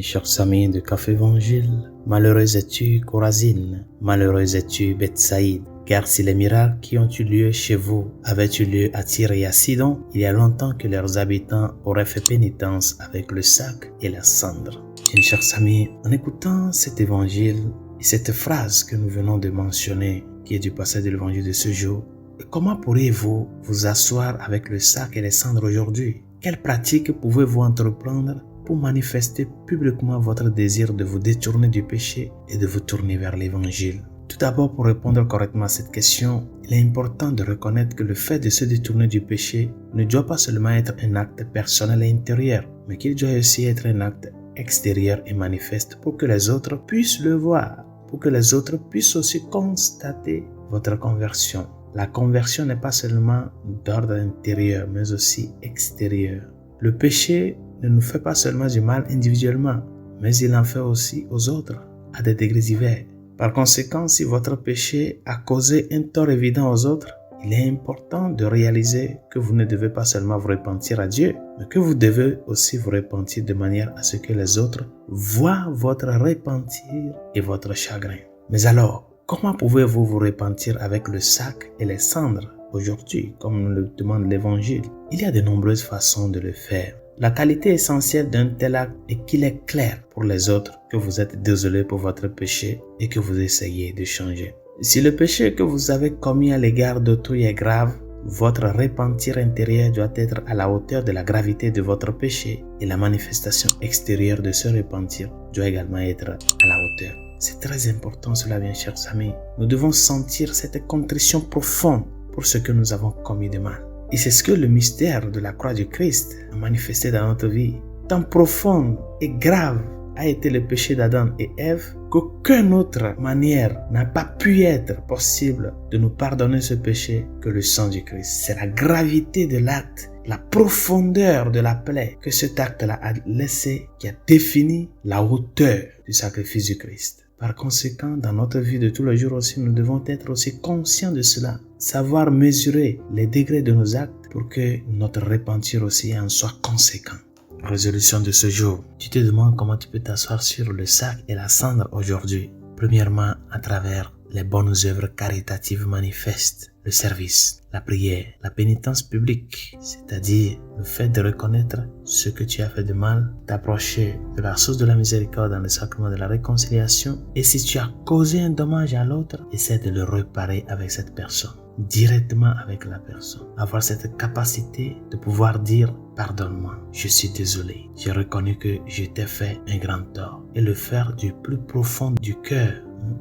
Mes chers amis de Café Évangile, malheureux es-tu Chorazine, malheureux es-tu Bethsaïde, car si les miracles qui ont eu lieu chez vous avaient eu lieu à Tyr et à Sidon, il y a longtemps que leurs habitants auraient fait pénitence avec le sac et la cendre. Mes chers amis, en écoutant cet évangile et cette phrase que nous venons de mentionner, qui est du passage de l'évangile de ce jour, comment pourriez-vous vous asseoir avec le sac et les cendres aujourd'hui? Quelles pratiques pouvez-vous entreprendre pour manifester publiquement votre désir de vous détourner du péché et de vous tourner vers l'évangile? Tout d'abord, pour répondre correctement à cette question, il est important de reconnaître que le fait de se détourner du péché ne doit pas seulement être un acte personnel et intérieur, mais qu'il doit aussi être un acte extérieur et manifeste pour que les autres puissent le voir, pour que les autres puissent aussi constater votre conversion. La conversion n'est pas seulement d'ordre intérieur, mais aussi extérieur. Le péché ne nous fait pas seulement du mal individuellement, mais il en fait aussi aux autres, à des degrés divers. Par conséquent, si votre péché a causé un tort évident aux autres, il est important de réaliser que vous ne devez pas seulement vous repentir à Dieu, mais que vous devez aussi vous repentir de manière à ce que les autres voient votre repentir et votre chagrin. Mais alors, comment pouvez-vous vous repentir avec le sac et les cendres aujourd'hui, comme nous le demande l'Évangile? Il y a de nombreuses façons de le faire. La qualité essentielle d'un tel acte est qu'il est clair pour les autres que vous êtes désolé pour votre péché et que vous essayez de changer. Si le péché que vous avez commis à l'égard d'autrui est grave, votre repentir intérieur doit être à la hauteur de la gravité de votre péché et la manifestation extérieure de ce repentir doit également être à la hauteur. C'est très important cela, bien chers amis. Nous devons sentir cette contrition profonde pour ce que nous avons commis de mal. Et c'est ce que le mystère de la croix du Christ a manifesté dans notre vie. Tant profond et grave a été le péché d'Adam et Ève qu'aucune autre manière n'a pas pu être possible de nous pardonner ce péché que le sang du Christ. C'est la gravité de l'acte, la profondeur de la plaie que cet acte-là a laissé qui a défini la hauteur du sacrifice du Christ. Par conséquent, dans notre vie de tous les jours aussi, nous devons être aussi conscients de cela, savoir mesurer les degrés de nos actes pour que notre repentir aussi en soit conséquent. Résolution de ce jour. Tu te demandes comment tu peux t'asseoir sur le sac et la cendre aujourd'hui. Premièrement, à travers les bonnes œuvres caritatives manifestes, le service, la prière, la pénitence publique, c'est-à-dire le fait de reconnaître ce que tu as fait de mal, t'approcher de la source de la miséricorde dans le sacrement de la réconciliation, et si tu as causé un dommage à l'autre, essaie de le réparer avec cette personne, directement avec la personne. Avoir cette capacité de pouvoir dire « Pardonne-moi, je suis désolé, j'ai reconnu que je t'ai fait un grand tort » et le faire du plus profond du cœur.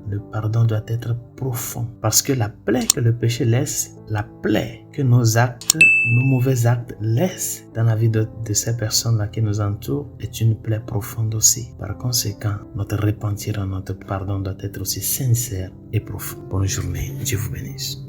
Le pardon doit être profond parce que la plaie que le péché laisse, la plaie que nos actes, nos mauvais actes laissent dans la vie de ces personnes-là qui nous entourent est une plaie profonde aussi. Par conséquent, notre repentir et notre pardon doit être aussi sincère et profond. Bonne journée, Dieu vous bénisse.